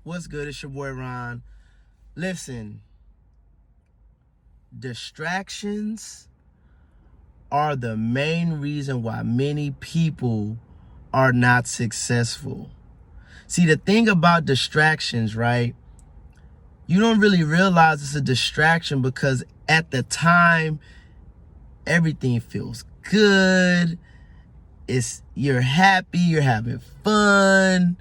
What's good? It's your boy Ron. Listen, distractions are the main reason why many people are not successful. See, the thing about distractions, right? You don't really realize it's a distraction because at the time, everything feels good. You're happy, you're having fun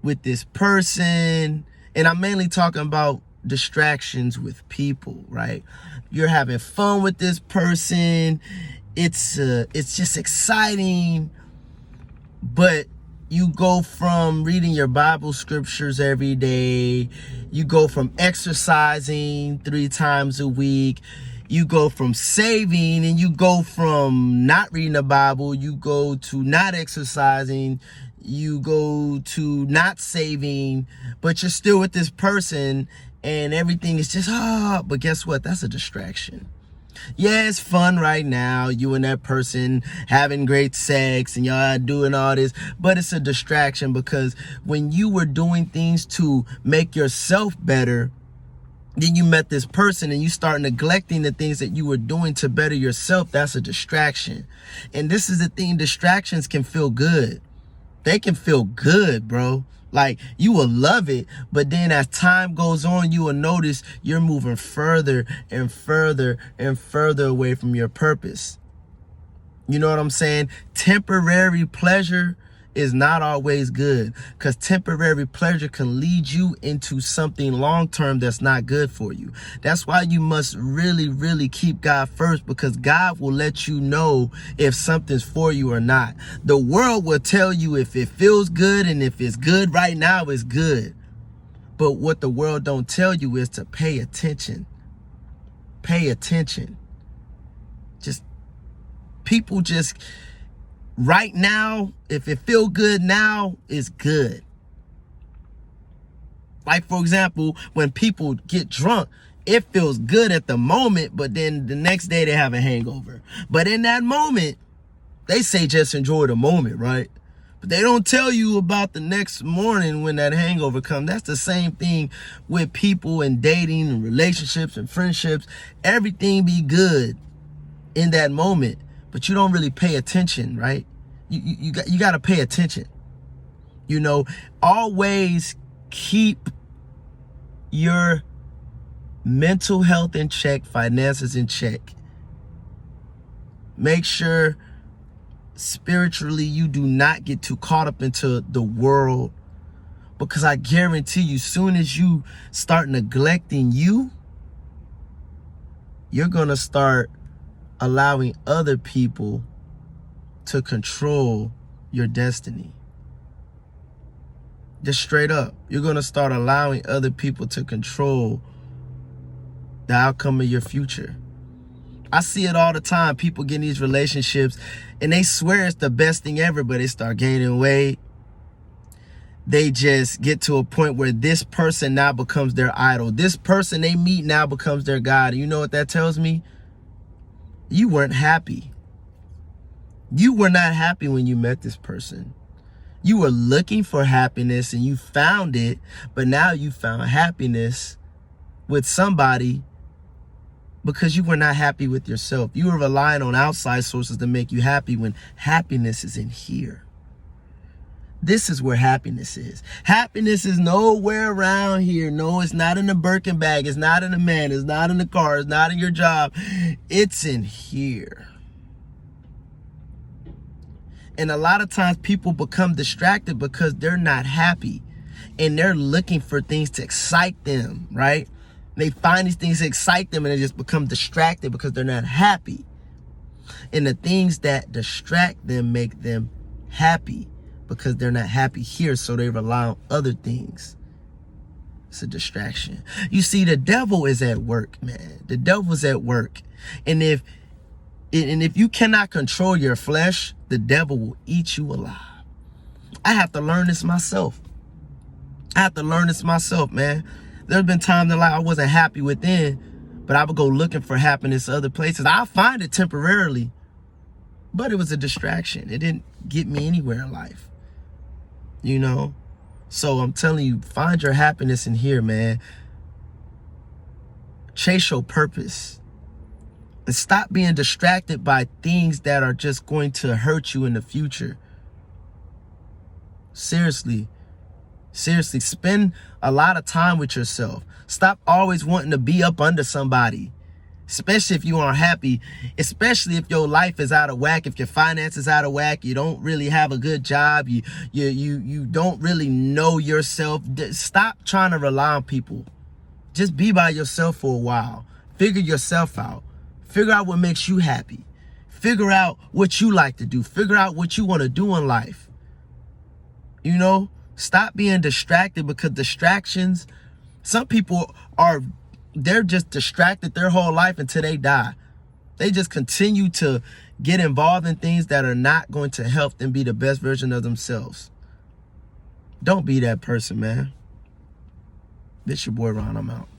with this person. And I'm mainly talking about distractions with people, right? You're having fun with this person. It's just exciting. But you go from reading your Bible scriptures every day. You go from exercising 3 times a week. You go from saving, and you go from not reading the Bible. You go to not exercising. You go to not saving, but you're still with this person and everything is just, but guess what? That's a distraction. Yeah, it's fun right now, you and that person having great sex and y'all doing all this, but it's a distraction because when you were doing things to make yourself better, then you met this person and you start neglecting the things that you were doing to better yourself. That's a distraction. And this is the thing, distractions can feel good. They can feel good, bro. Like, you will love it, but then as time goes on, you will notice you're moving further and further and further away from your purpose. You know what I'm saying? Temporary pleasure is not always good because temporary pleasure can lead you into something long-term that's not good for you. That's why you must really, really keep God first, because God will let you know if something's for you or not. The world will tell you if it feels good, and if it's good right now, it's good. But what the world don't tell you is to pay attention. Pay attention. People just right now, if it feel good now, it's good. Like, for example, when people get drunk, it feels good at the moment, but then the next day they have a hangover. But in that moment, they say just enjoy the moment, right? But they don't tell you about the next morning when that hangover comes. That's the same thing with people and dating and relationships and friendships. Everything be good in that moment, but you don't really pay attention, right? You got to pay attention. You know, always keep your mental health in check, finances in check. Make sure spiritually you do not get too caught up into the world, because I guarantee you, soon as you start neglecting you, you're going to start allowing other people to control your destiny. Just straight up, you're going to start allowing other people to control the outcome of your future. I see it all the time. People get in these relationships and they swear it's the best thing ever, but they start gaining weight. They just get to a point where this person now becomes their idol. This person they meet now becomes their God. And you know what that tells me? You weren't happy. You were not happy when you met this person. You were looking for happiness and you found it, but now you found happiness with somebody because you were not happy with yourself. You were relying on outside sources to make you happy when happiness is in here. This is where happiness is. Happiness is nowhere around here. No, it's not in the Birkin bag. It's not in the man. It's not in the car. It's not in your job. It's in here. And a lot of times people become distracted because they're not happy and they're looking for things to excite them, right? They find these things to excite them and they just become distracted because they're not happy. And the things that distract them make them happy because they're not happy here, so they rely on other things. It's a distraction. You see, the devil is at work, man. The devil's at work. And if you cannot control your flesh, the devil will eat you alive. I have to learn this myself. Man. There's been times in life I wasn't happy within, but I would go looking for happiness other places. I'll find it temporarily, but it was a distraction. It didn't get me anywhere in life, you know? So I'm telling you, find your happiness in here, man. Chase your purpose. And stop being distracted by things that are just going to hurt you in the future. Seriously. Seriously, spend a lot of time with yourself. Stop always wanting to be up under somebody, especially if you aren't happy, especially if your life is out of whack, if your finances out of whack, you don't really have a good job, you don't really know yourself. Stop trying to rely on people. Just be by yourself for a while. Figure yourself out. Figure out what makes you happy. Figure out what you like to do. Figure out what you want to do in life. You know? Stop being distracted, because distractions, some people they're just distracted their whole life until they die. They just continue to get involved in things that are not going to help them be the best version of themselves. Don't be that person, man. This your boy Ron, I'm out.